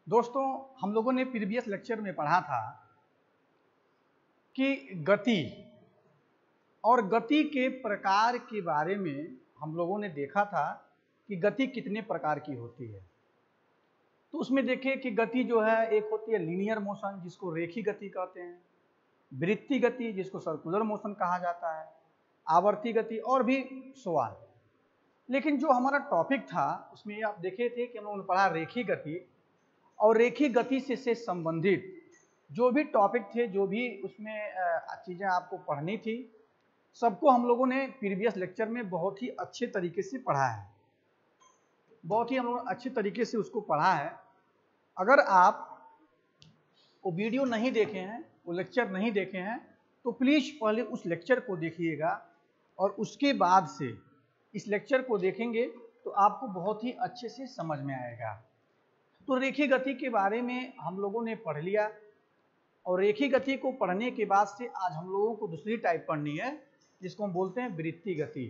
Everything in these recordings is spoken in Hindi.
दोस्तों, हम लोगों ने प्रीवियस लेक्चर में पढ़ा था कि गति और गति के प्रकार के बारे में हम लोगों ने देखा था कि गति कितने प्रकार की होती है। तो उसमें देखें कि गति जो है एक होती है लीनियर मोशन जिसको रेखीय गति कहते हैं, वृत्तीय गति जिसको सर्कुलर मोशन कहा जाता है, आवर्ती गति और भी सवाल। लेकिन जो हमारा टॉपिक था उसमें आप देखे थे कि हम लोगों ने पढ़ा रेखीय गति और रेखीय गति से संबंधित जो भी टॉपिक थे, जो भी उसमें चीज़ें आपको पढ़नी थी, सबको हम लोगों ने प्रीवियस लेक्चर में बहुत ही अच्छे तरीके से पढ़ा है। बहुत ही हम लोग अच्छे तरीके से उसको पढ़ा है। अगर आप वो वीडियो नहीं देखे हैं, वो लेक्चर नहीं देखे हैं, तो प्लीज़ पहले उस लेक्चर को देखिएगा और उसके बाद से इस लेक्चर को देखेंगे तो आपको बहुत ही अच्छे से समझ में आएगा। तो रेखीय गति के बारे में हम लोगों ने पढ़ लिया और रेखीय गति को पढ़ने के बाद से आज हम लोगों को दूसरी टाइप पढ़नी है जिसको हम बोलते हैं वृत्तीय गति।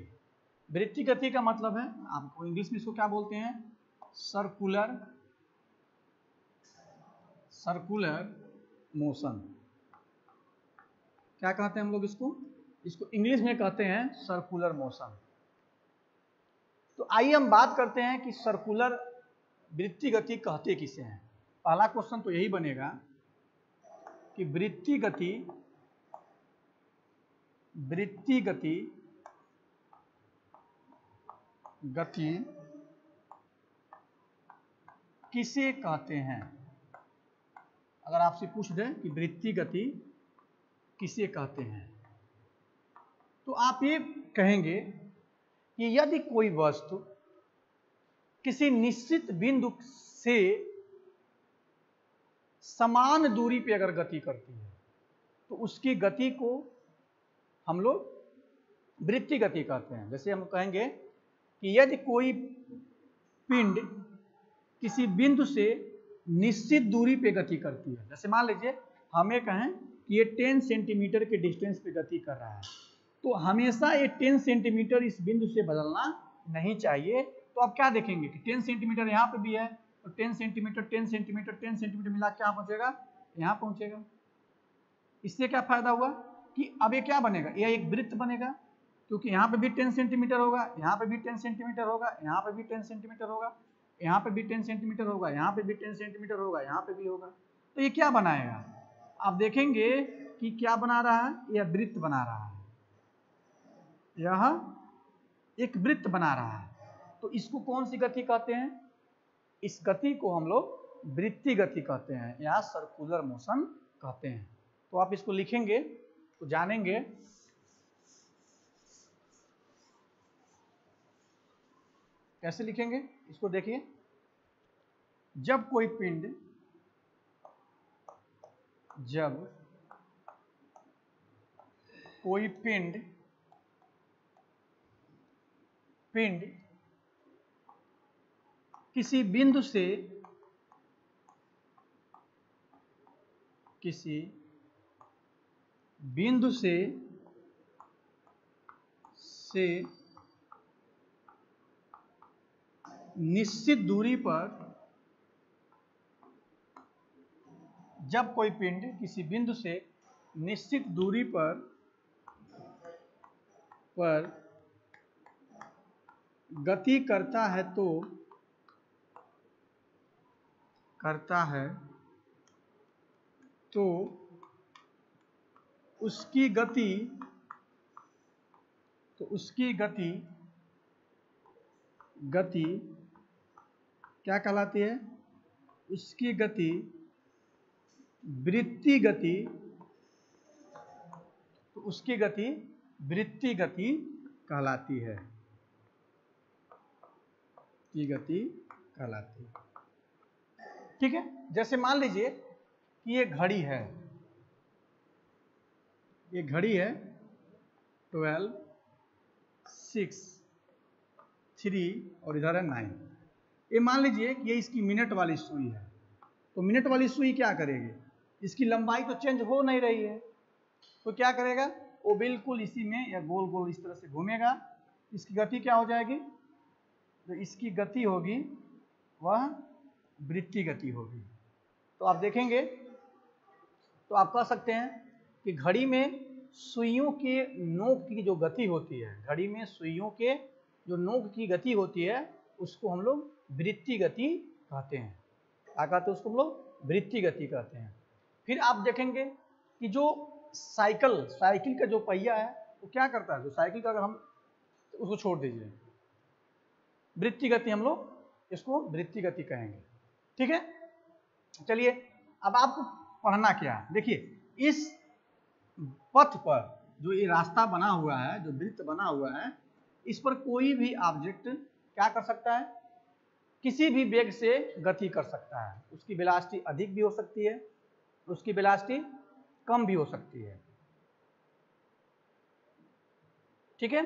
वृत्तीय गति का मतलब है, आपको इंग्लिश में इसको क्या बोलते हैं, सर्कुलर मोशन। क्या कहते हैं हम लोग इसको इंग्लिश में कहते हैं सर्कुलर मोशन। तो आइए हम बात करते हैं कि सर्कुलर वृत्तीय गति कहते किसे हैं। पहला क्वेश्चन तो यही बनेगा कि वृत्तीय गति किसे कहते हैं। अगर आपसे पूछ दें कि वृत्तीय गति किसे कहते हैं तो आप ये कहेंगे कि यदि कोई वस्तु किसी निश्चित बिंदु से समान दूरी पे अगर गति करती है तो उसकी गति को हम लोग वृत्तीय गति कहते हैं। जैसे हम कहेंगे कि यदि कोई पिंड किसी बिंदु से निश्चित दूरी पे गति करती है, जैसे मान लीजिए हमें कहें कि ये 10 सेंटीमीटर के डिस्टेंस पे गति कर रहा है, तो हमेशा ये 10 सेंटीमीटर इस बिंदु से बदलना नहीं चाहिए। तो आप क्या देखेंगे कि 10 सेंटीमीटर यहाँ पे भी है तो 10 सेंटीमीटर 10 सेंटीमीटर 10 सेंटीमीटर मिला क्या पहुंचेगा, यहाँ पहुंचेगा। इससे क्या फायदा हुआ कि अब ये क्या बनेगा, यह एक वृत्त बनेगा, क्योंकि यहाँ पे भी 10 सेंटीमीटर होगा, यहाँ पे भी 10 सेंटीमीटर होगा, यहाँ पे भी 10 सेंटीमीटर होगा, यहाँ पे भी 10 सेंटीमीटर होगा, यहाँ पे भी 10 सेंटीमीटर होगा, यहाँ पे भी होगा। तो ये क्या बनाएगा, आप देखेंगे कि क्या बना रहा है, यह वृत्त बना रहा है, यह एक वृत्त बना रहा है। तो इसको कौन सी गति कहते हैं, इस गति को हम लोग वृत्तीय गति कहते हैं या सर्कुलर मोशन कहते हैं। तो आप इसको लिखेंगे तो जानेंगे। कैसे लिखेंगे इसको देखिए, जब कोई पिंड किसी बिंदु से निश्चित दूरी पर, जब कोई पिंड किसी बिंदु से निश्चित दूरी पर गति करता है तो उसकी गति क्या कहलाती है, उसकी गति वृत्तीय गति, तो उसकी गति वृत्तीय गति कहलाती है, की गति कहलाती है। ठीक है, जैसे मान लीजिए कि ये घड़ी है, 12, 6, 3 और इधर है 9। ये मान लीजिए कि ये इसकी मिनट वाली सुई है, तो मिनट वाली सुई क्या करेगी, इसकी लंबाई तो चेंज हो नहीं रही है, तो क्या करेगा, वो बिल्कुल इसी में या गोल गोल इस तरह से घूमेगा। इसकी गति क्या हो जाएगी, जो इसकी गति होगी वह वृत्तीय गति होगी। तो आप देखेंगे तो आप कह सकते हैं कि घड़ी में सुइयों के नोक की जो गति होती है, घड़ी में सुइयों के जो नोक की गति होती है उसको हम लोग वृत्तीय गति कहते हैं। क्या कहते हैं उसको हम लोग? वृत्तीय गति कहते हैं। फिर आप देखेंगे कि जो साइकिल का जो पहिया है वो क्या करता है, जो साइकिल का अगर हम उसको छोड़ दीजिए, वृत्तीय गति हम लोग इसको वृत्तीय गति कहेंगे। ठीक है, चलिए अब आपको पढ़ना क्या है। देखिए इस पथ पर जो ये रास्ता बना हुआ है, जो वृत्त बना हुआ है, इस पर कोई भी ऑब्जेक्ट क्या कर सकता है, किसी भी वेग से गति कर सकता है। उसकी वेलोसिटी अधिक भी हो सकती है, उसकी वेलोसिटी कम भी हो सकती है। ठीक है,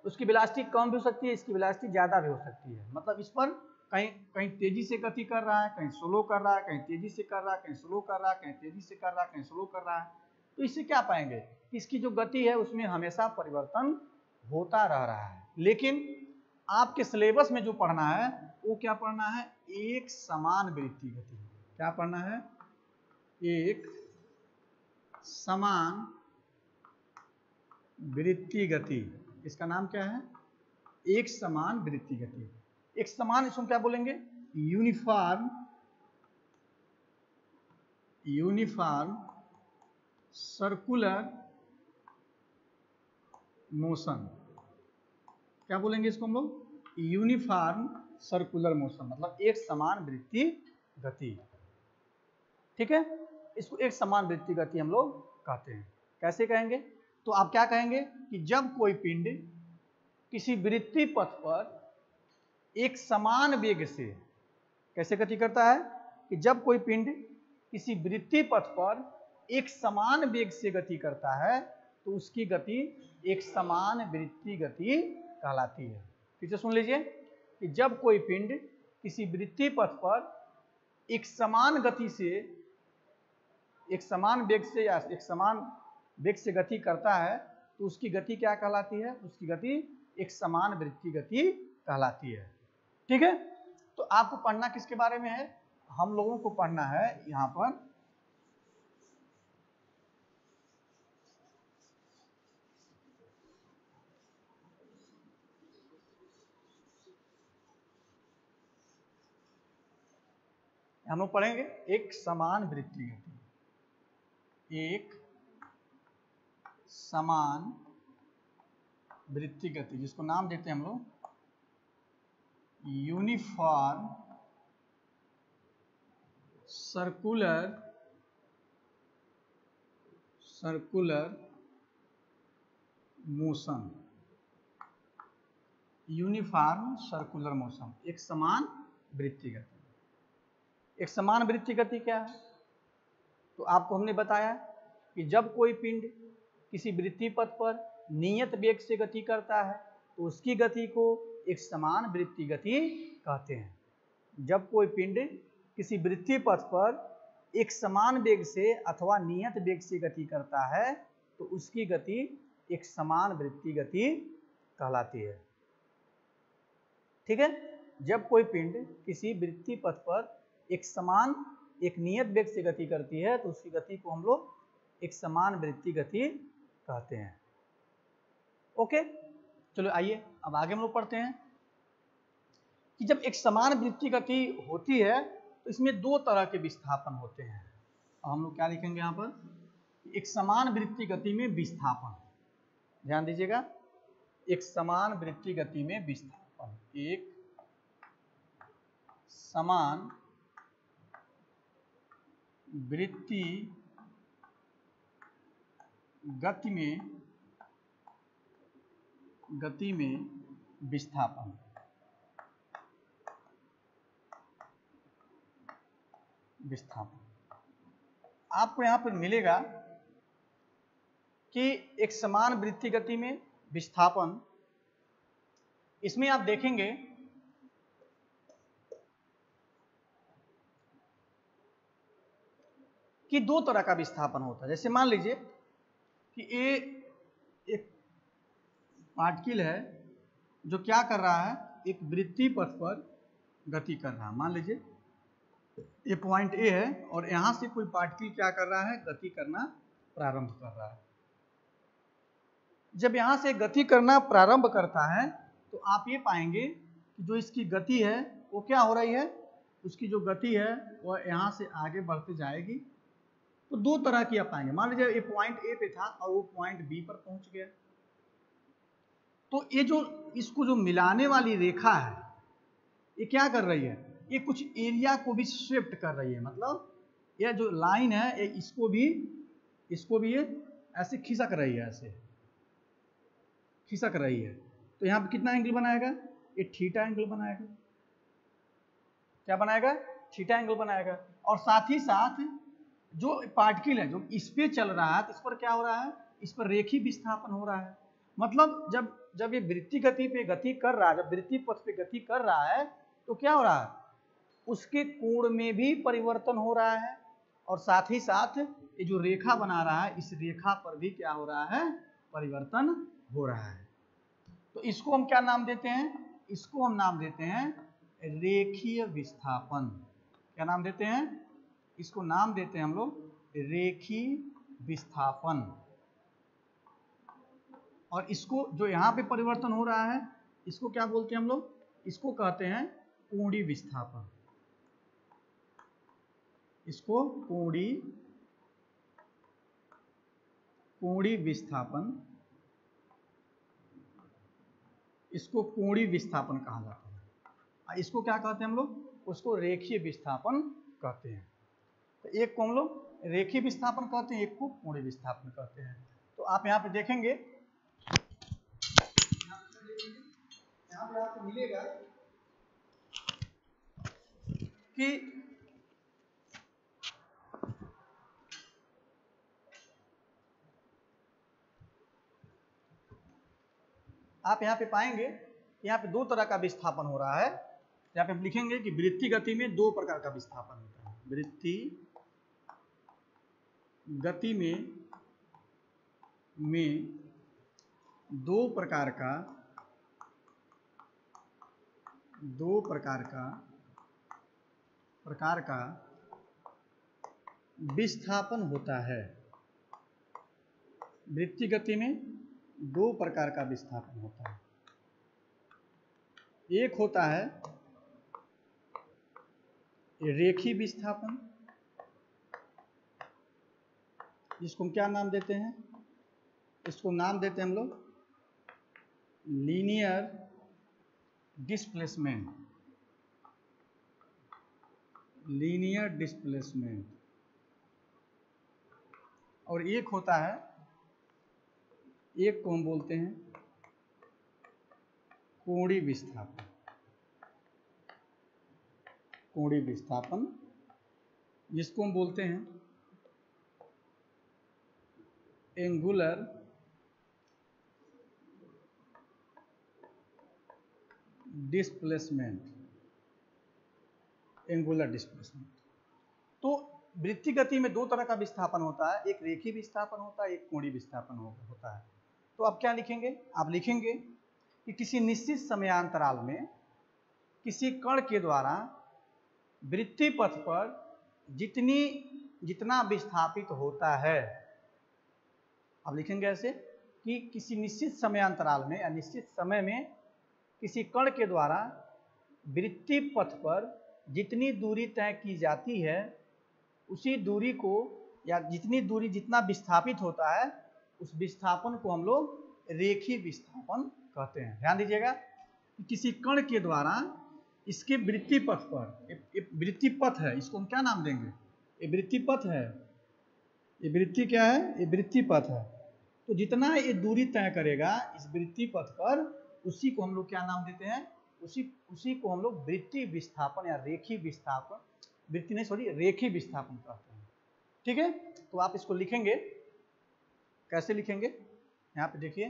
उसकी वेलोसिटी कम भी हो सकती है, इसकी वेलोसिटी ज़्यादा भी हो सकती है। मतलब इस पर कहीं कहीं तेजी से गति कर रहा है, कहीं स्लो कर रहा है, कहीं तेजी से कर रहा है, कहीं स्लो कर रहा है, कहीं तेजी से कर रहा है, कहीं स्लो कर रहा है। तो इससे क्या पाएंगे कि इसकी जो गति है उसमें हमेशा परिवर्तन होता रह रहा है। लेकिन आपके सिलेबस में जो पढ़ना है वो क्या पढ़ना है, एक समान वृत्तीय गति। क्या पढ़ना है? एक समान वृत्तीय गति। इसका नाम क्या है? एक समान वृत्तीय गति। एक समान इसको क्या बोलेंगे? Uniform circular motion. क्या बोलेंगे इसको हम लोग? यूनिफॉर्म सर्कुलर मोशन, मतलब एक समान वृत्तीय गति। ठीक है, इसको एक समान वृत्तीय गति हम लोग कहते हैं। कैसे कहेंगे? तो आप क्या कहेंगे कि जब कोई पिंड किसी वृत्तीय पथ पर एक समान वेग से कैसे गति करता है, कि जब कोई पिंड किसी वृत्तीय पथ पर एक समान वेग से गति करता है तो उसकी गति एक समान वृत्तीय गति कहलाती है। फिर से सुन लीजिए कि जब कोई पिंड किसी वृत्तीय पथ पर एक समान गति से, एक समान वेग से या एक समान वेग से गति करता है तो उसकी गति क्या कहलाती है? उसकी गति एक समान वृत्तीय गति कहलाती है। ठीक है, तो आपको पढ़ना किसके बारे में है? हम लोगों को पढ़ना है यहाँ पर हम लोग पढ़ेंगे एक समान वृत्तीय गति। एक समान वृत्तीय गति, जिसको नाम देते हैं हम लोग uniform circular motion. Uniform circular motion, एक समान वृत्तीय गति। एक समान वृत्तीय गति क्या है? तो आपको हमने बताया कि जब कोई पिंड किसी वृत्तीय पथ पर नियत वेग से गति करता है तो उसकी गति को एक समान वृत्तीय गति कहते हैं। जब कोई पिंड किसी वृत्तीय पथ पर एक समान वेग से अथवा नियत वेग से गति करता है तो उसकी गति एक समान वृत्तीय गति कहलाती है। ठीक है, जब कोई पिंड किसी वृत्तीय पथ पर एक नियत वेग से गति करती है तो उसकी गति को हम लोग एक समान वृत्तीय गति कहते हैं। ओके, चलो आइए अब आगे हम लोग पढ़ते हैं कि जब एक समान वृत्तीय गति होती है तो इसमें दो तरह के विस्थापन होते हैं। अब हम लोग क्या लिखेंगे यहाँ पर? एक समान वृत्तीय गति में विस्थापन। ध्यान दीजिएगा, एक समान वृत्तीय गति में विस्थापन। एक समान वृत्तीय गति में विस्थापन। आपको यहां पर मिलेगा कि एक समान वृत्तीय गति में विस्थापन, इसमें आप देखेंगे कि दो तरह का विस्थापन होता है। जैसे मान लीजिए कि ये एक पार्टिकल है जो क्या कर रहा है, एक वृत्तीय पथ पर गति कर रहा है। मान लीजिए ये पॉइंट ए है और यहां से कोई पार्टिकल क्या कर रहा है, गति करना प्रारंभ कर रहा है। जब यहां से गति करना प्रारंभ करता है तो आप ये पाएंगे कि जो इसकी गति है वो क्या हो रही है, उसकी जो गति है वो यहां से आगे बढ़ते जाएगी। तो दो तरह की आप पाएंगे, मान लीजिए ये पॉइंट ए पे था और वो पॉइंट बी पर पहुंच गया, तो ये जो इसको जो मिलाने वाली रेखा है ये क्या कर रही है, ये कुछ एरिया को भी शिफ्ट कर रही है। मतलब ये जो लाइन है ये इसको भी ये ऐसे खिसक रही है, ऐसे खिसक रही है। तो यहाँ पे कितना एंगल बनाएगा, ये थीटा एंगल बनाएगा। क्या बनाएगा, थीटा एंगल बनाएगा। और साथ ही साथ जो पार्टिकल है जो इस पे चल रहा है तो इस पर क्या हो रहा है, इस पर रेखीय विस्थापन हो रहा है। मतलब जब ये वृत्तीय गति पे गति कर रहा है, जब वृत्तीय पथ पे गति कर रहा है तो क्या हो रहा है, उसके कोण में भी परिवर्तन हो रहा है। और साथ ही साथ ये जो रेखा बना रहा है इस रेखा पर भी क्या हो रहा है, परिवर्तन हो रहा है। तो इसको हम क्या नाम देते हैं, इसको हम नाम देते हैं रेखीय विस्थापन। क्या नाम देते हैं, इसको नाम देते हैं हम लोग रेखीय विस्थापन। और इसको जो यहाँ पे परिवर्तन हो रहा है इसको क्या बोलते हैं हम लोग, इसको कहते हैं कोणीय विस्थापन। इसको कोणीय विस्थापन, इसको कोणीय विस्थापन कहा जाता है। इसको क्या कहते हैं हम लोग, उसको रेखीय विस्थापन कहते हैं। तो एक को हम लोग रेखीय विस्थापन कहते हैं, एक को कोणीय विस्थापन कहते हैं। तो आप यहाँ पे देखेंगे, यहाँ पे आपको मिलेगा कि आप यहाँ पे पाएंगे यहाँ पे दो तरह का विस्थापन हो रहा है। यहाँ पे हम लिखेंगे कि वृत्तीय गति में दो प्रकार का विस्थापन होता है। वृत्तीय गति में दो प्रकार का विस्थापन होता है। वृत्तीय गति में दो प्रकार का विस्थापन होता है। एक होता है रेखीय विस्थापन, जिसको हम क्या नाम देते हैं, इसको नाम देते हैं हम लोग लीनियर डिस्प्लेसमेंट। Linear displacement. और एक होता है, एक को हम बोलते हैं कोणीय विस्थापन। कोणीय विस्थापन जिसको हम बोलते हैं एंगुलर डिस्प्लेसमेंट। Angular displacement. तो वृत्तीय गति में दो तरह का विस्थापन होता है, एक रेखीय विस्थापन होता है, एक कोणीय विस्थापन होता है। तो आप क्या लिखेंगे, आप लिखेंगे कि किसी निश्चित समयांतराल में किसी कण के द्वारा वृत्तीय पथ पर जितना विस्थापित होता है, आप लिखेंगे ऐसे कि किसी निश्चित समयांतराल में या निश्चित समय में किसी कण के द्वारा वृत्तीय पथ पर जितनी दूरी तय की जाती है उसी दूरी को, या जितनी दूरी जितना विस्थापित होता है उस विस्थापन को हम लोग रेखीय विस्थापन कहते हैं। ध्यान दीजिएगा कि किसी कण के द्वारा इसके वृत्तीय पथ पर, ये वृत्तीय पथ है, इसको हम क्या नाम देंगे, ये वृत्तीय पथ है। ये वृत्तीय क्या है, ये वृत्तीय पथ है। तो जितना ये दूरी तय करेगा इस वृत्तीय पथ पर उसी को हम लोग क्या नाम देते हैं, उसी को हम लोग वृत्तीय विस्थापन या रेखीय विस्थापन, रेखीय विस्थापन कहते हैं। ठीक है, तो आप इसको लिखेंगे, कैसे लिखेंगे, यहाँ पे देखिए,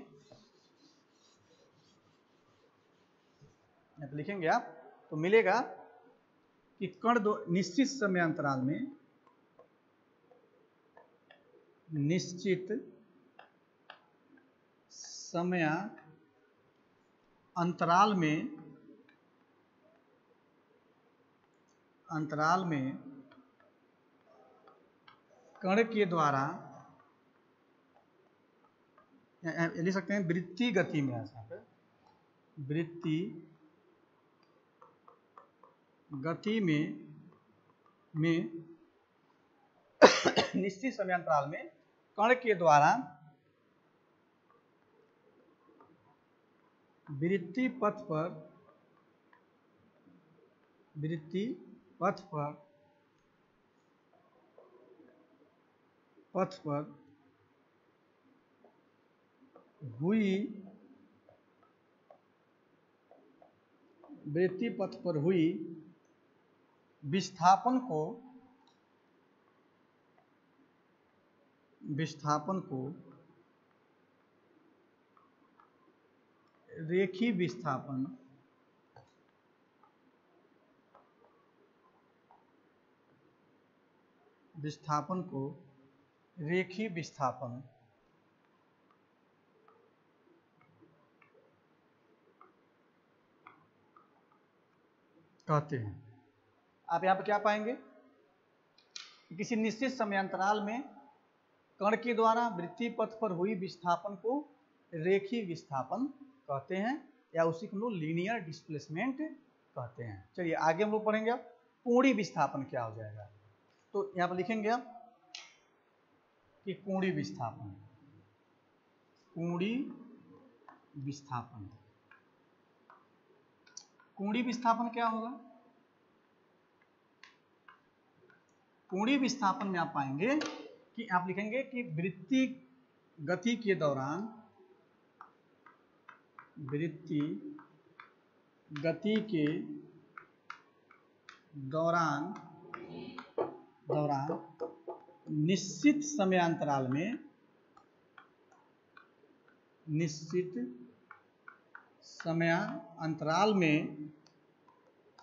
यहाँ पे लिखेंगे आप तो मिलेगा कि कण दो निश्चित समय अंतराल में, निश्चित समय अंतराल में अंतराल में कण के द्वारा, लिख सकते हैं वृत्तीय गति में, ऐसा वृत्तीय गति में निश्चित समयांतराल में कण के द्वारा वृत्तीय पथ पर हुई विस्थापन को रेखीय विस्थापन कहते हैं। आप यहाँ पे क्या पाएंगे कि किसी निश्चित समयांतराल में कण के द्वारा वृत्तीय पथ पर हुई विस्थापन को रेखीय विस्थापन कहते हैं, या उसी को हम लोग लीनियर डिस्प्लेसमेंट कहते हैं। चलिए आगे हम लोग पढ़ेंगे अब कोणीय विस्थापन क्या हो जाएगा। तो यहाँ पर लिखेंगे आप कि कोणीय विस्थापन क्या होगा। कोणीय विस्थापन में आप पाएंगे कि आप लिखेंगे कि वृत्तीय गति के दौरान निश्चित समयांतराल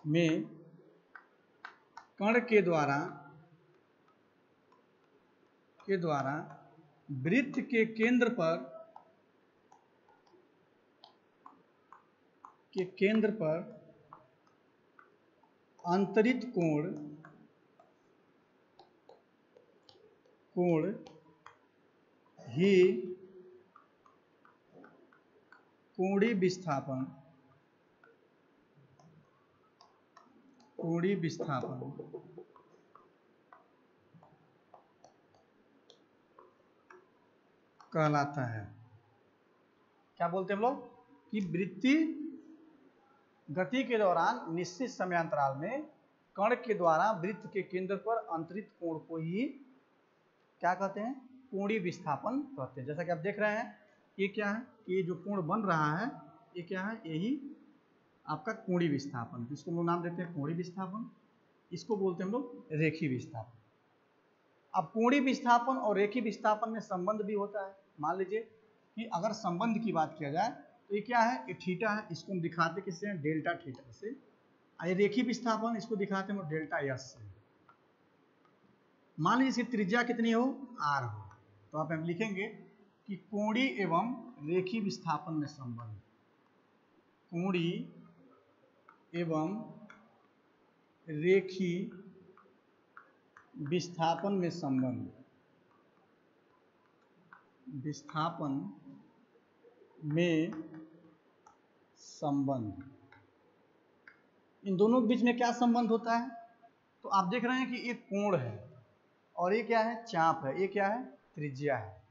में कण के द्वारा वृत्त के केंद्र पर अंतरित कोण ही कोणीय विस्थापन कहलाता है। क्या बोलते हैं हम लोग कि वृत्तीय गति के दौरान निश्चित समयांतराल में कण के द्वारा वृत्त के केंद्र पर अंतरित कोण को ही क्या कहते हैं, कोणीय विस्थापन कहते हैं। जैसा कि आप देख रहे हैं ये क्या है, ये जो कोण बन रहा है ये क्या है, यही आपका कोणीय विस्थापन। इसको हम लोग नाम देते हैं कोणीय विस्थापन, इसको बोलते हैं हम लोग रेखीय विस्थापन। अब कोणीय विस्थापन और रेखीय विस्थापन में संबंध भी होता है। मान लीजिए कि अगर संबंध की बात किया जाए तो ये क्या है, ये थीटा है, इसको हम दिखाते किससे हैं, डेल्टा थीटा से। ये रेखीय विस्थापन इसको दिखाते हैं डेल्टा एस से। मान लीजिए इसकी त्रिज्या कितनी हो, आर हो, तो आप हम लिखेंगे कि कोणीय एवं रेखीय विस्थापन में संबंध, कोणीय एवं रेखीय विस्थापन में संबंध, इन दोनों के बीच में क्या संबंध होता है। तो आप देख रहे हैं कि एक कोण है और ये क्या है, चाप है, ये क्या है, त्रिज्या है।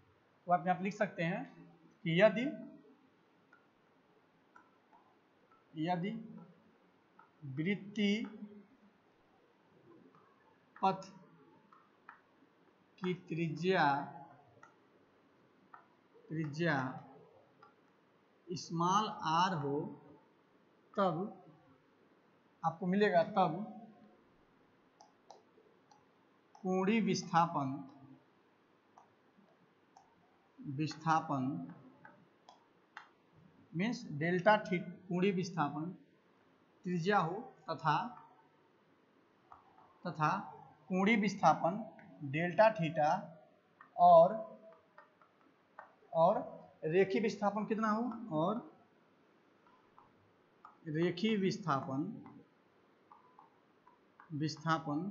तो आप यहाँ पर लिख सकते हैं कि यदि वृत्तीय पथ की त्रिज्या स्मॉल आर हो तब आपको मिलेगा, तब कोणीय विस्थापन मीन्स डेल्टा थीटा, कोणीय विस्थापन त्रिज्या हो तथा कोणीय विस्थापन डेल्टा थीटा और रेखीय विस्थापन कितना हो, और रेखीय विस्थापन विस्थापन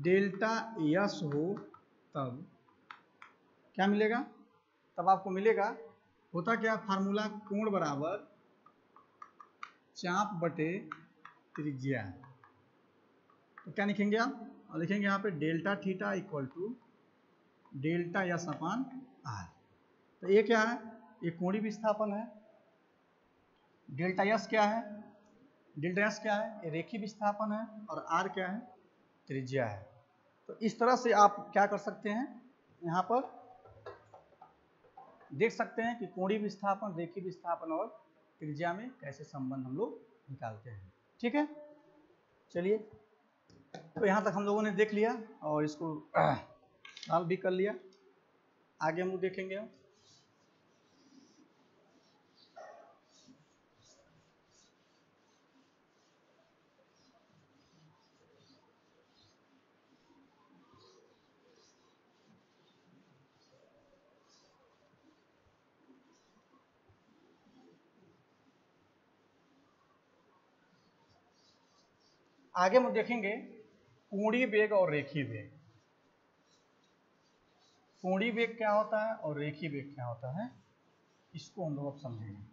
डेल्टा यस हो तब क्या मिलेगा? तब आपको मिलेगा, होता क्या, फार्मूला कोण बराबर चाप बटे त्रिज्या। तो क्या लिखेंगे आप? और लिखेंगे यहाँ पे delta theta equal to delta S upon R. तो ये क्या है? ये कोणीय विस्थापन है। डेल्टा यस क्या है? डेल्टा यस क्या है? ये रेखीय विस्थापन है। और आर क्या है? त्रिज्या है। तो इस तरह से आप क्या कर सकते हैं, यहाँ पर देख सकते हैं कि कोणीय विस्थापन, रेखीय विस्थापन और त्रिज्या में कैसे संबंध हम लोग निकालते हैं। ठीक है, चलिए, तो यहाँ तक हम लोगों ने देख लिया और इसको सॉल्व भी कर लिया। आगे हम लोग देखेंगे। आगे हम देखेंगे कोणीय वेग और रेखीय वेग। कोणीय वेग क्या होता है और रेखीय वेग क्या होता है, इसको हम लोग अब समझेंगे।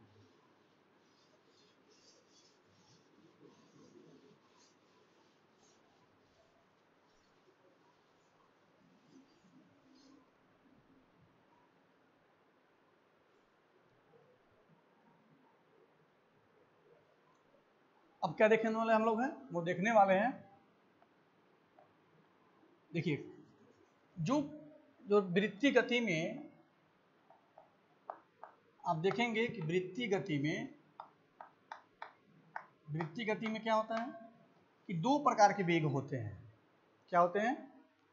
अब क्या देखने वाले हम लोग हैं, वो देखने वाले हैं, देखिए, जो जो वृत्तीय गति में आप देखेंगे कि वृत्तीय गति में क्या होता है कि दो प्रकार के वेग होते हैं। क्या होते हैं?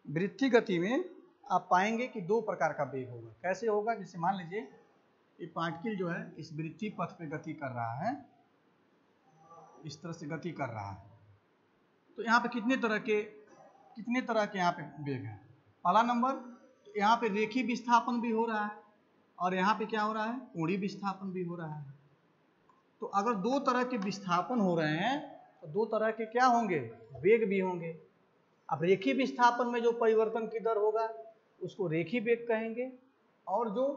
वृत्तीय गति में आप पाएंगे कि दो प्रकार का वेग होगा। कैसे होगा? जैसे मान लीजिए ये पार्टिकल जो है इस वृत्तीय पथ पे गति कर रहा है, इस तरह से गति कर रहा है। तो यहाँ पे कितने तरह के यहाँ पे वेग हैं। पहला नंबर, यहाँ पे रेखीय विस्थापन भी हो रहा है और यहाँ पे क्या हो रहा है? कोणीय विस्थापन भी हो रहा है। तो अगर दो तरह के विस्थापन हो रहे हैं तो दो तरह के क्या होंगे? वेग भी होंगे। अब रेखीय विस्थापन में जो परिवर्तन की दर होगा उसको रेखीय वेग कहेंगे, और जो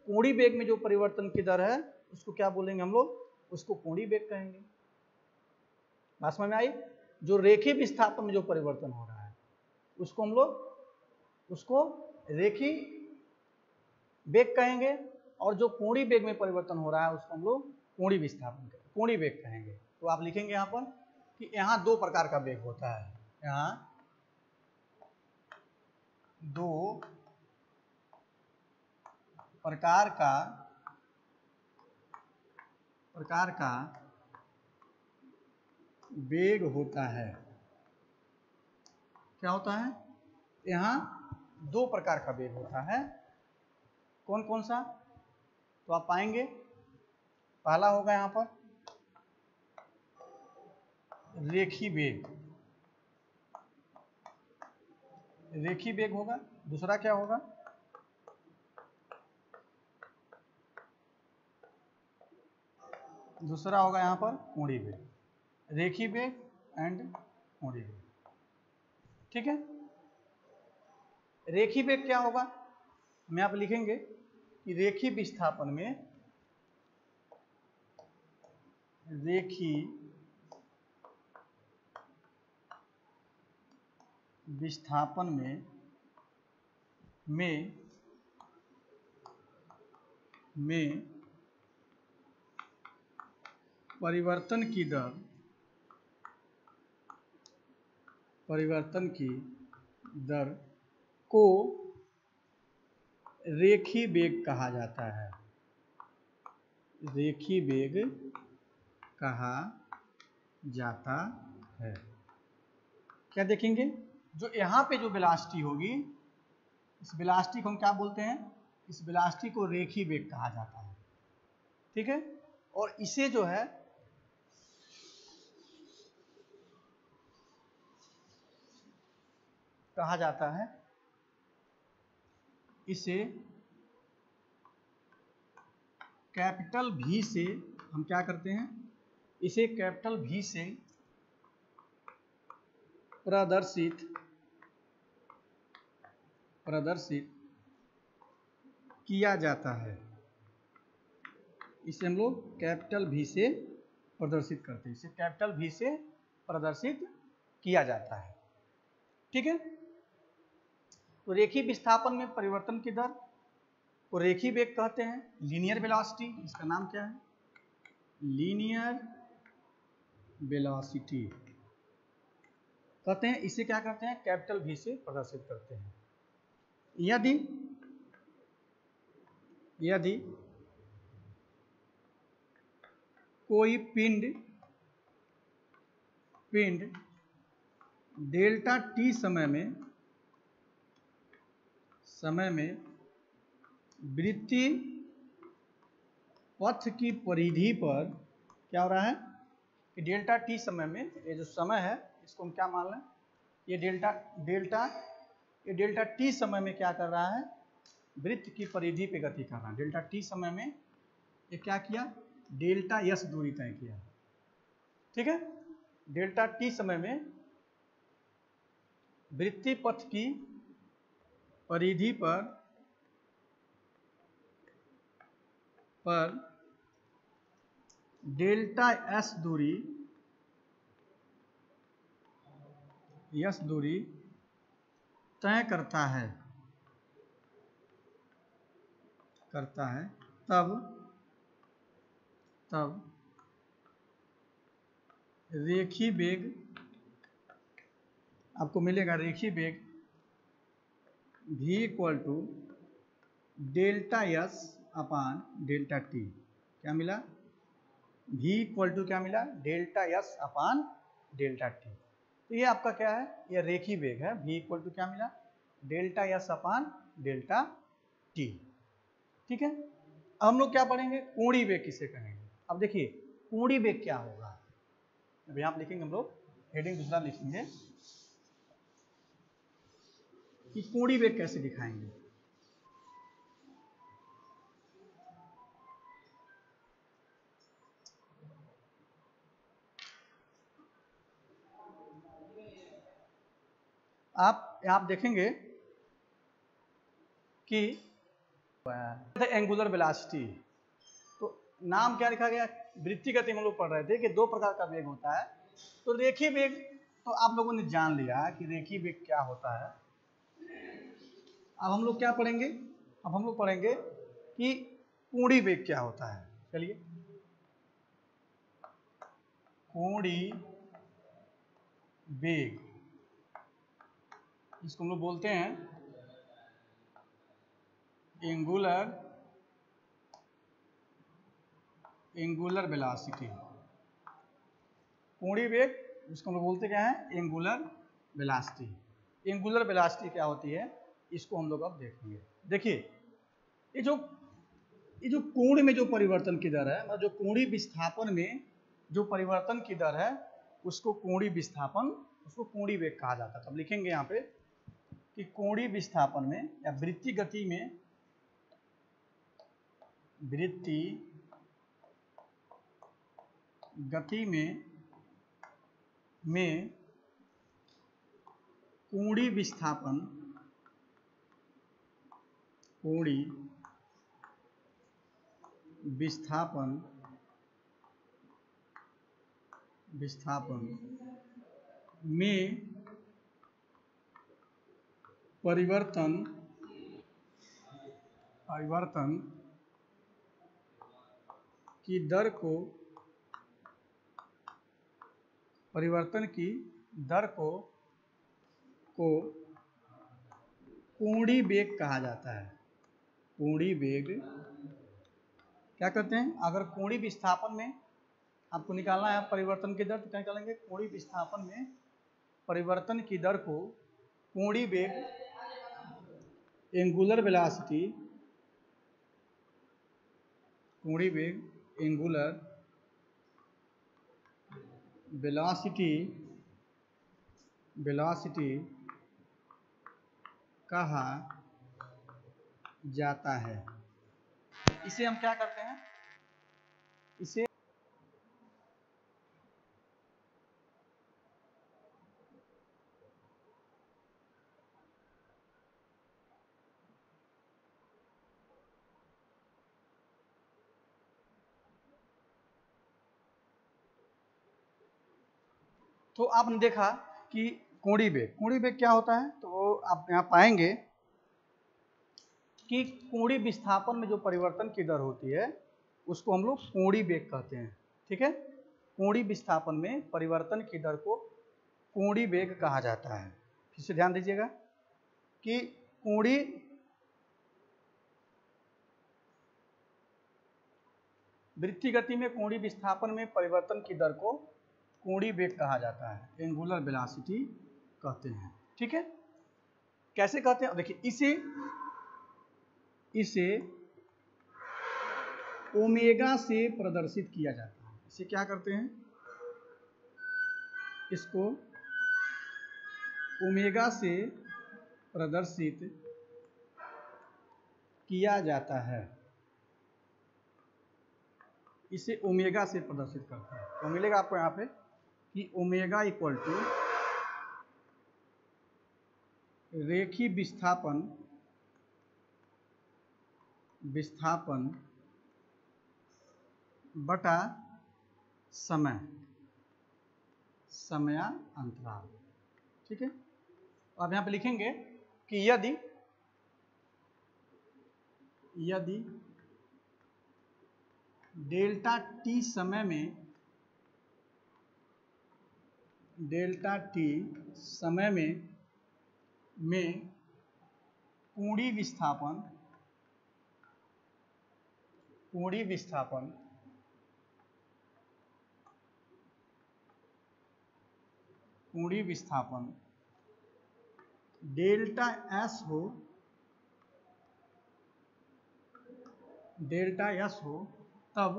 कोणीय वेग में जो परिवर्तन की दर है उसको क्या बोलेंगे हम लोग? उसको कोणीय वेग कहेंगे। बात समझ में आई? जो रेखीय विस्थापन में जो परिवर्तन हो रहा है उसको हम लोग उसको रेखीय वेग कहेंगे, और जो कोणीय वेग में परिवर्तन हो रहा है उसको हम लोग कोणीय वेग कहेंगे। तो आप लिखेंगे यहाँ पर कि यहाँ दो प्रकार का वेग होता है। यहाँ दो प्रकार का वेग होता है। क्या होता है? यहाँ दो प्रकार का वेग होता है। कौन कौन सा? तो आप पाएंगे, पहला होगा यहाँ पर रेखीय वेग होगा। दूसरा क्या होगा? दूसरा होगा यहाँ पर कोणीय वेग। रेखीय वेग एंड कोणीय वेग। ठीक है, रेखीय वेग क्या होगा? हम यहाँ पर लिखेंगे कि रेखीय विस्थापन में परिवर्तन की दर को रेखीय वेग कहा जाता है। रेखीय वेग कहा जाता है। क्या देखेंगे? जो यहाँ पे जो वेलोसिटी होगी, इस वेलोसिटी को हम क्या बोलते हैं? इस वेलोसिटी को रेखीय वेग कहा जाता है। ठीक है, और इसे जो है कहा जाता है, इसे कैपिटल V से हम क्या करते हैं? इसे कैपिटल V से प्रदर्शित किया जाता है। इसे हम लोग कैपिटल V से प्रदर्शित करते हैं। इसे कैपिटल V से प्रदर्शित किया जाता है। ठीक है। तो रेखीय विस्थापन में परिवर्तन की दर को रेखीय वेग कहते हैं, लीनियर वेलोसिटी। इसका नाम क्या है? लीनियर वेलोसिटी कहते हैं। इसे क्या करते हैं? कैपिटल V से प्रदर्शित करते हैं। यदि कोई पिंड डेल्टा t समय में वृत्तीय पथ की परिधि पर क्या हो रहा है कि डेल्टा t समय में, ये जो समय है इसको हम क्या मान लें, ये डेल्टा t समय में क्या कर रहा है? वृत्त की परिधि पे गति कर रहा है। डेल्टा t समय में ये क्या किया? डेल्टा s दूरी तय किया। ठीक है। डेल्टा t समय में वृत्तीय पथ की परिधि पर डेल्टा s दूरी तय करता है तब रेखीय वेग आपको मिलेगा। रेखीय वेग v equal to delta s upon delta t। क्या मिला? v इक्वल टू क्या मिला? Delta s upon delta t। तो ये आपका क्या है? ये रेखीय वेग है। v इक्वल टू क्या मिला? Delta s upon delta t। ठीक है। अब हम लोग क्या पढ़ेंगे? कोणीय वेग किसे कहेंगे? अब देखिए कोणीय वेग क्या होगा। अब यहाँ लिखेंगे हम लोग, हेडिंग दूसरा लिखेंगे कि कोणीय वेग कैसे दिखाएंगे। आप देखेंगे कि एंगुलर वेलोसिटी, तो नाम क्या लिखा गया? वृत्तीय गति में हम लोग पढ़ रहे थे कि दो प्रकार का वेग होता है। तो रेखीय वेग तो आप लोगों ने जान लिया कि रेखीय वेग क्या होता है। अब हम लोग क्या पढ़ेंगे? अब हम लोग पढ़ेंगे कि कोणीय वेग क्या होता है। चलिए, कोणीय वेग इसको हम लोग बोलते हैं एंगुलर वेलोसिटी। कोणीय वेग इसको हम लोग बोलते क्या है? Angular velocity. एंगुलर वेलोसिटी क्या होती है इसको हम लोग अब देखेंगे। देखिए ये जो कोण में जो परिवर्तन की दर है, मतलब जो कोणीय विस्थापन में जो परिवर्तन की दर है उसको कोणीय वेग कहा जाता है। तो लिखेंगे यहाँ पे कि कोणीय विस्थापन में या वृत्तीय गति में कोणीय विस्थापन में परिवर्तन की दर को कोणीय वेग कहा जाता है। कोणीय वेग क्या कहते हैं? अगर कोणीय विस्थापन में आपको निकालना है परिवर्तन की दर, तो क्या निकालेंगे? कोणीय विस्थापन में परिवर्तन की दर को कोणीय वेग एंगुलर वेलोसिटी कहा जाता है। इसे हम क्या करते हैं? इसे तो आपने देखा कि कोणीय वेग क्या होता है, तो आप यहाँ पाएंगे कि कोणीय विस्थापन में जो परिवर्तन की दर होती है उसको हम लोग कोणीय वेग कहते हैं। ठीक है, कोणीय विस्थापन में परिवर्तन की दर को कोणीय वेग कहा जाता है। फिर से ध्यान दीजिएगा कि कोणीय वृत्तीय गति में कोणीय विस्थापन में परिवर्तन की दर को कोणीय वेग कहा जाता है, एंगुलर वेलोसिटी कहते हैं। ठीक है, कैसे कहते हैं, देखिए इसे ओमेगा से प्रदर्शित किया जाता है। इसे क्या करते हैं, इसको ओमेगा से प्रदर्शित किया जाता है। इसे ओमेगा से प्रदर्शित करते हैं। तो मिलेगा आपको यहाँ पे कि ओमेगा इक्वल टू रेखीय विस्थापन बटा समयांतराल। ठीक है, अब यहाँ पे लिखेंगे कि यदि डेल्टा टी समय में कोणीय विस्थापन डेल्टा एस हो तब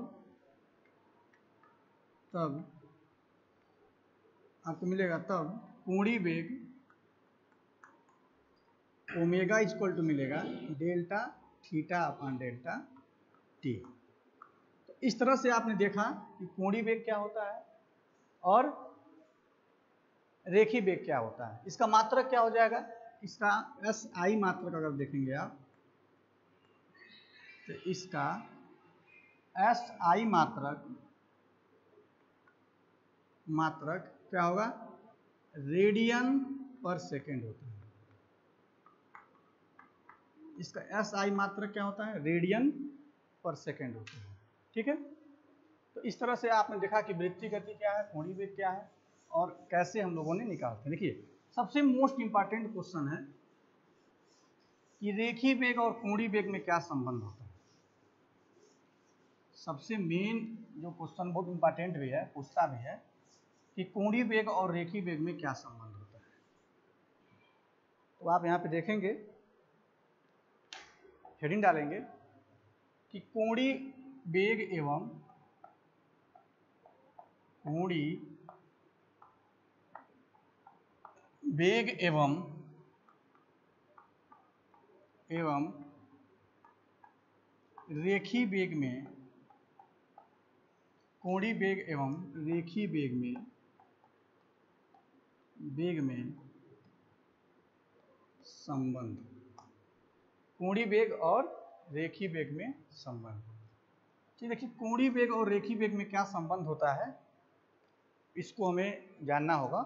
आपको मिलेगा, तब कोणीय वेग ओमेगा इक्वल टू मिलेगा delta theta upon delta T. तो इस तरह से आपने देखा कि कोणीय वेग क्या होता है और रेखीय वेग क्या होता है। इसका मात्रक क्या हो जाएगा, इसका एस आई मात्रक अगर देखेंगे आप तो इसका एस आई मात्रक क्या होगा, रेडियन पर सेकेंड होता है। इसका एस आई मात्रक क्या होता है, रेडियन पर सेकेंड होता है। ठीक है, तो इस तरह से आपने देखा कि वृत्तीय गति क्या है, कोणीय वेग क्या है और कैसे हम लोगों ने निकालते हैं। देखिए सबसे मोस्ट इंपॉर्टेंट क्वेश्चन है कि रेखीय वेग और कोणीय वेग में क्या संबंध होता है। सबसे मेन जो क्वेश्चन बहुत इंपॉर्टेंट भी है, पूछता भी है कि कोणीय वेग और रेखीय वेग में क्या संबंध होता है। तो आप यहाँ पे देखेंगे, हेडिंग डालेंगे कि कोणीय वेग एवं रेखीय वेग में कोणीय वेग एवं रेखीय वेग में संबंध, कोणीय वेग और रेखीय वेग में संबंध। ठीक, देखिए कोणीय वेग और रेखीय वेग में क्या संबंध होता है इसको हमें जानना होगा।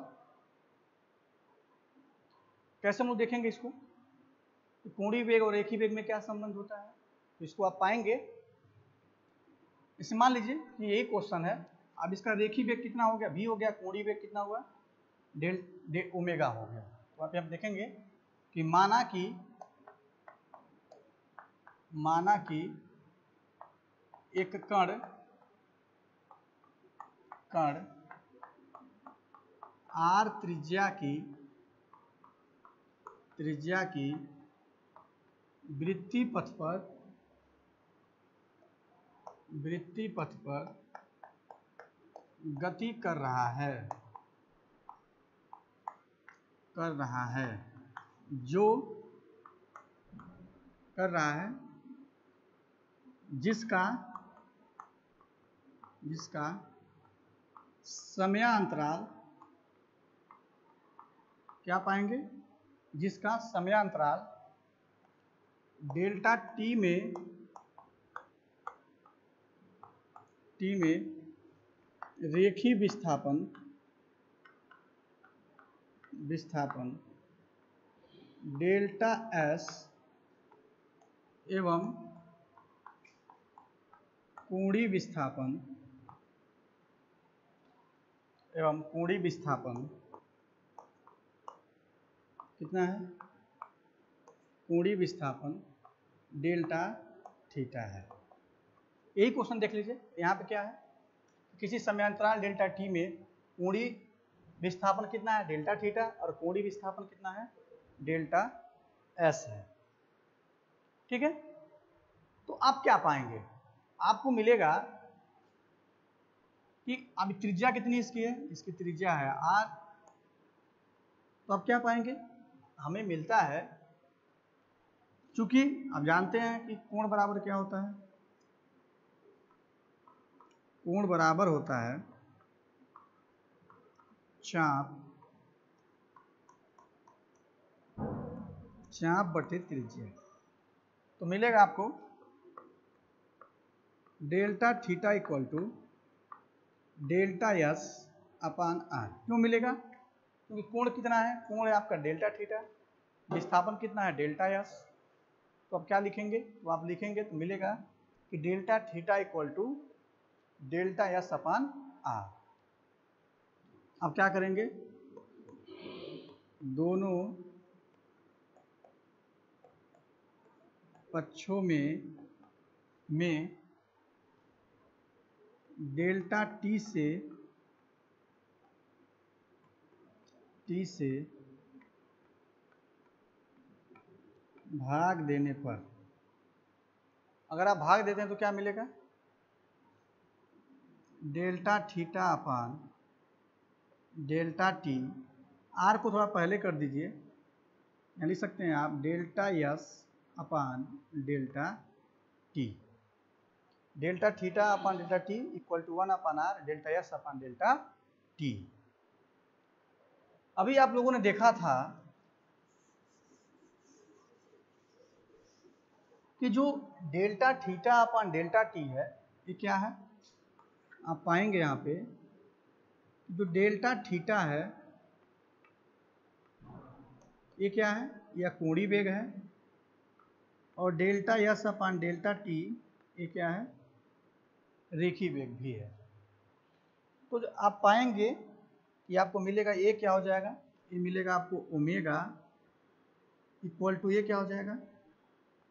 कैसे हम लोग देखेंगे इसको, तो कोणीय वेग और रेखीय वेग में क्या संबंध होता है, तो इसको आप पाएंगे। इसे मान लीजिए कि यही क्वेश्चन है, अब इसका रेखीय वेग कितना हो गया, v हो गया, कोणीय वेग कितना हुआ, डेल ओमेगा हो गया। तो आप यहाँ देखेंगे कि माना कि एक कण r त्रिज्या की वृत्तीय पथ पर गति कर रहा है जिसका समयांतराल, क्या पाएंगे, जिसका समयांतराल डेल्टा टी में रेखीय विस्थापन विस्थापन डेल्टा एस एवं कोणीय विस्थापन कितना है? कोणीय विस्थापन डेल्टा थीटा है। यही क्वेश्चन देख लीजिए, यहाँ पे क्या है, किसी समयांतराल डेल्टा टी में कोणीय विस्थापन कितना है? डेल्टा थीटा, और कोणीय विस्थापन कितना है? डेल्टा एस है। ठीक है, तो आप क्या पाएंगे? आपको मिलेगा कि अब त्रिज्या कितनी इसकी है? इसकी त्रिज्या है r। तो आप क्या पाएंगे? हमें मिलता है, चूंकि आप जानते हैं कि कोण बराबर क्या होता है? कोण बराबर होता है चाप बटे त्रिज्या। तो मिलेगा आपको delta theta equal to delta S upon R. क्यों मिलेगा? क्योंकि कोण कितना है? कोण है आपका डेल्टा थीटा, विस्थापन कितना है? Delta S. तो अब क्या लिखेंगे? तो आप लिखेंगे तो मिलेगा V delta theta equal to delta S upon R. अब क्या करेंगे? दोनों पक्षों में डेल्टा टी से भाग देने पर, अगर आप भाग देते हैं तो क्या मिलेगा? Delta theta upon delta T. R को थोड़ा पहले कर दीजिए, यहाँ लिख सकते हैं आप delta S upon delta T. Delta theta upon delta T equal to 1 upon R delta S upon delta T. अभी आप लोगों ने देखा था कि जो delta theta upon delta T है, ये क्या है? आप पाएंगे यहाँ पे जो डेल्टा थीटा है ये क्या है? यह कोणीय वेग है, और delta S upon delta T ये क्या है? रेखीय वेग भी है। तो जो आप पाएंगे ये आपको मिलेगा, ये क्या हो जाएगा? ये मिलेगा आपको ओमेगा इक्वल टू ये क्या हो जाएगा?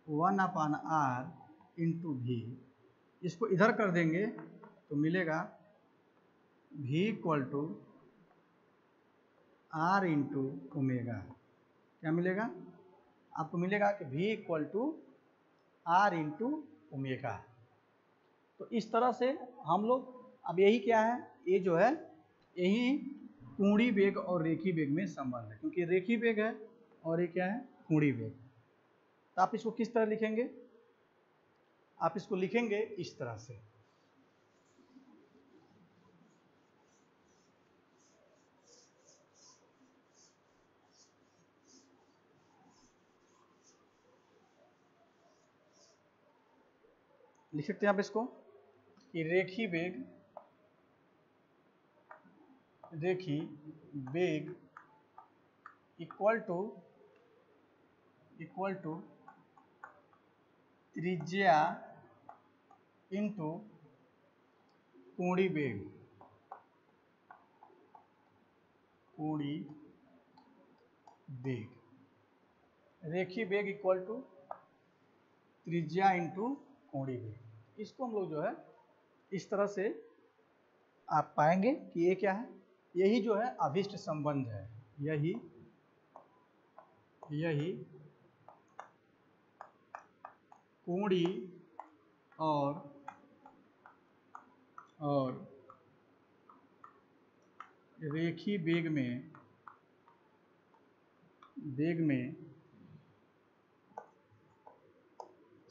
1 अपान आर इंटू भी। इसको इधर कर देंगे तो मिलेगा V equal to R into omega. क्या मिलेगा? आपको मिलेगा कि V equal to R into omega. तो इस तरह से हम लोग, अब यही क्या है? ये जो है यही कोणीय वेग और रेखीय वेग में संबंध है, क्योंकि रेखीय वेग है और ये क्या है? कोणीय वेग। तो आप इसको किस तरह लिखेंगे? आप इसको लिखेंगे इस तरह से, लिख सकते हैं आप इसको कि रेखीय वेग इक्वल टू त्रिज्या इंटू कोणीय वेग। रेखीय वेग इक्वल टू त्रिज्या इंटू कोणीय वेग। इसको हम लोग जो है इस तरह से आप पाएंगे कि ये क्या है? यही जो है अभिष्ट संबंध है, यही कोणीय और रेखीय वेग में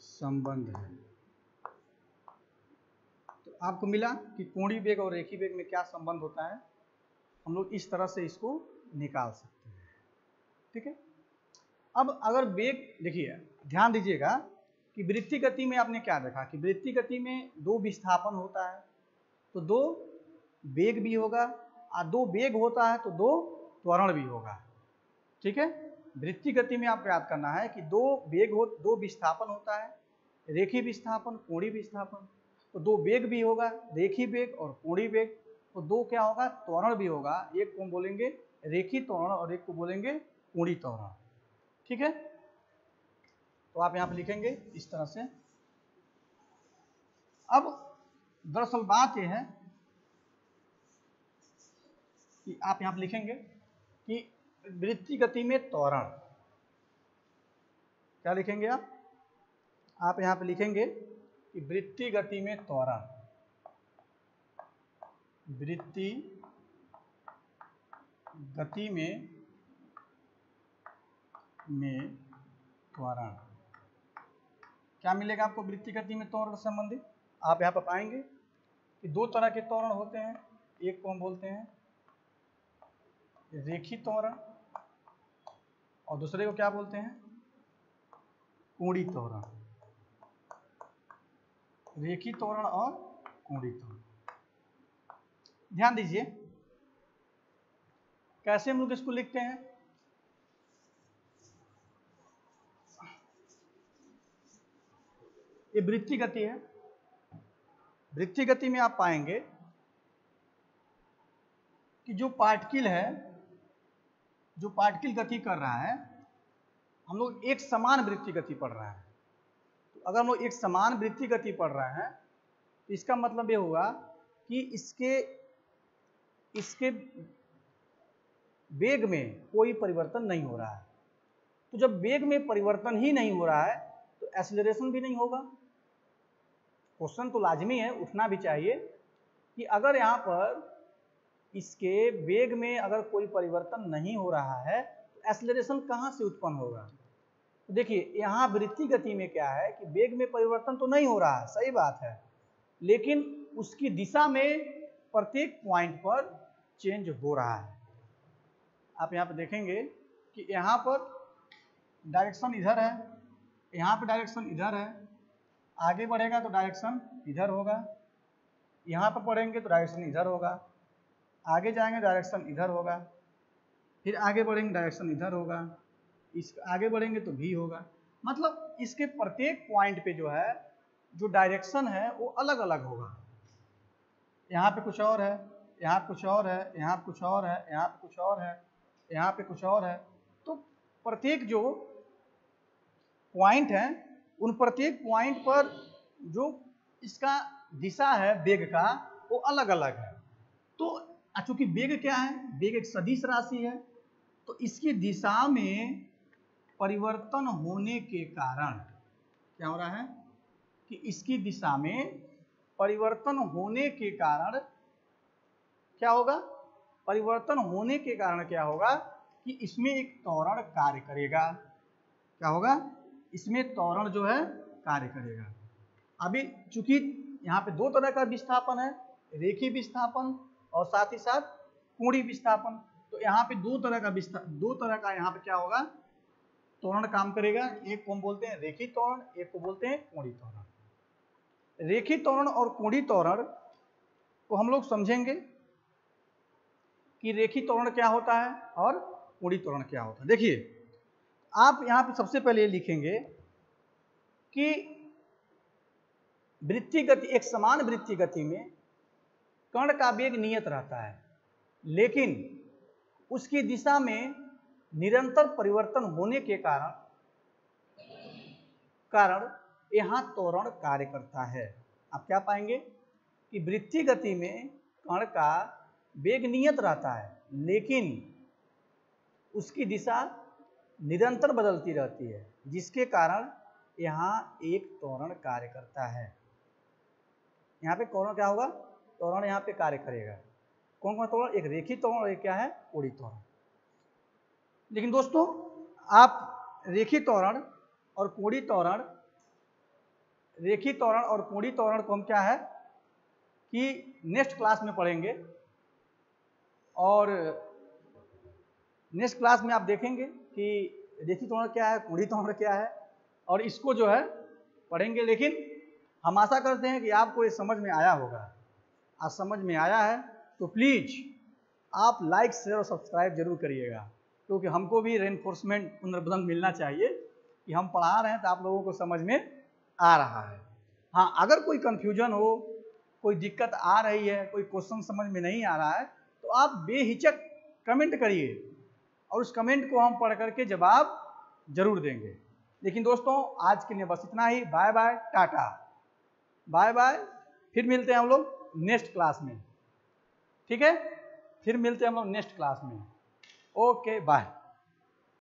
संबंध है। तो आपको मिला कि कोणीय वेग और रेखीय वेग में क्या संबंध होता है, हम लोग इस तरह से इसको निकाल सकते हैं। ठीक है, अब अगर वेग, देखिए ध्यान दीजिएगा कि वृत्तीय गति में आपने क्या देखा कि वृत्तीय गति में दो विस्थापन होता है तो दो वेग भी होगा, और दो वेग होता है तो दो त्वरण भी होगा। ठीक है। वृत्तीय गति में आपको याद करना है कि दो विस्थापन होता है, रेखीय विस्थापन, कोणीय विस्थापन। तो दो वेग भी होगा, रेखीय वेग और कोणीय वेग। तो दो क्या होगा, त्वरण भी होगा। एक को हम बोलेंगे रेखीय त्वरण और एक को बोलेंगे कोणीय त्वरण। ठीक है, तो आप यहाँ पे लिखेंगे इस तरह से। अब दरअसल बात यह है कि आप यहाँ पे लिखेंगे कि वृत्तीय गति में त्वरण, क्या लिखेंगे आप यहाँ पे लिखेंगे कि वृत्तीय गति में त्वरण, वृत्तीय गति में त्वरण। क्या मिलेगा आपको वृत्तीय गति में त्वरण से संबंधित? आप यहाँ पर पाएंगे कि दो तरह के त्वरण होते हैं। एक को हम बोलते हैं रेखीय त्वरण और दूसरे को क्या बोलते हैं, कोणीय त्वरण। रेखीय त्वरण और कोणीय त्वरण। ध्यान दीजिए कैसे हम लोग इसको लिखते हैं। ये वृत्तीय गति है। वृत्तीय गति में आप पाएंगे कि जो पार्टिकल है, जो पार्टिकल गति कर रहा है, हम लोग एक समान वृत्तीय गति पढ़ रहे हैं। तो अगर हम लोग एक समान वृत्तीय गति पढ़ रहे हैं तो इसका मतलब ये हुआ कि इसके वेग में कोई परिवर्तन नहीं हो रहा है। तो जब वेग में परिवर्तन ही नहीं हो रहा है तो एक्सीलरेशन भी नहीं होगा। क्वेश्चन तो लाजमी है, उठना भी चाहिए कि अगर यहाँ पर इसके वेग में अगर कोई परिवर्तन नहीं हो रहा है तो एक्सीलरेशन कहाँ से उत्पन्न होगा। तो देखिए यहाँ वृत्तीय गति में क्या है कि वेग में परिवर्तन तो नहीं हो रहा है, सही बात है, लेकिन उसकी दिशा में प्रत्येक पॉइंट पर चेंज हो रहा है। आप यहाँ पे देखेंगे कि यहाँ पर डायरेक्शन इधर है, यहाँ पे डायरेक्शन इधर है, आगे बढ़ेगा तो डायरेक्शन इधर होगा, यहाँ पर बढ़ेंगे तो डायरेक्शन इधर होगा, आगे जाएंगे डायरेक्शन इधर होगा, फिर आगे बढ़ेंगे डायरेक्शन इधर होगा, इस आगे बढ़ेंगे तो भी होगा। मतलब इसके प्रत्येक पॉइंट पे जो है जो डायरेक्शन है वो अलग अलग होगा। यहाँ पे कुछ और है, यहाँ पे कुछ और है, यहाँ पे कुछ और है, यहाँ पे कुछ और है, यहाँ पे कुछ और है। तो प्रत्येक जो पॉइंट है उन प्रत्येक पॉइंट पर जो इसका दिशा है वेग का वो अलग अलग है। तो चूंकि वेग क्या है, वेग एक सदिश राशि है, तो इसकी दिशा में परिवर्तन होने के कारण क्या हो रहा है कि इसकी दिशा में परिवर्तन होने के कारण क्या होगा, परिवर्तन होने के कारण क्या होगा कि इसमें एक त्वरण कार्य करेगा। क्या होगा, इसमें त्वरण जो है कार्य करेगा। अभी चूंकि यहाँ पे दो तरह का विस्थापन है, रेखीय विस्थापन और साथ ही साथ कोणीय विस्थापन। तो यहाँ पे दो तरह का यहाँ पे क्या होगा, त्वरण काम करेगा। एक को हम बोलते हैं रेखीय त्वरण, एक को बोलते हैं कोणीय त्वरण। रेखीय त्वरण और कोणीय त्वरण को हम लोग समझेंगे कि रेखीय त्वरण क्या होता है और कोणीय त्वरण क्या होता है। देखिए आप यहाँ पे सबसे पहले ये लिखेंगे कि वृत्तीय गति, एक समान वृत्तीय गति में कण का वेग नियत रहता है, लेकिन उसकी दिशा में निरंतर परिवर्तन होने के कारण यहाँ त्वरण कार्य करता है। आप क्या पाएंगे कि वृत्तीय गति में कण का वेग नियत रहता है, लेकिन उसकी दिशा निरंतर बदलती रहती है, जिसके कारण यहाँ एक त्वरण कार्य करता है। यहाँ पे त्वरण क्या होगा, त्वरण यहाँ पे कार्य करेगा। कौन कौन त्वरण, एक रेखीय त्वरण और एक क्या है, कोणीय त्वरण। लेकिन दोस्तों आप रेखीय त्वरण और कोणीय त्वरण, रेखीय त्वरण और कोणीय त्वरण को हम क्या है कि नेक्स्ट क्लास में पढ़ेंगे, और नेक्स्ट क्लास में आप देखेंगे कि रेखीय त्वरण क्या है, कोणीय त्वरण क्या है, और इसको जो है पढ़ेंगे। लेकिन हम आशा करते हैं कि आपको ये समझ में आया होगा। आज समझ में आया है तो प्लीज आप लाइक शेयर और सब्सक्राइब जरूर करिएगा। क्योंकि हमको भी रेनफोर्समेंट पुनर्बंधन मिलना चाहिए कि हम पढ़ा रहे हैं तो आप लोगों को समझ में आ रहा है। हाँ, अगर कोई कन्फ्यूजन हो, कोई दिक्कत आ रही है, कोई क्वेश्चन समझ में नहीं आ रहा है, तो आप बेहिचक कमेंट करिए और उस कमेंट को हम पढ़ करके जवाब जरूर देंगे। लेकिन दोस्तों आज के लिए बस इतना ही। Bye bye, tata, bye bye. फिर मिलते हैं हम लोग नेक्स्ट क्लास में, ठीक है? फिर मिलते हैं हम लोग नेक्स्ट क्लास में। Okay, bye.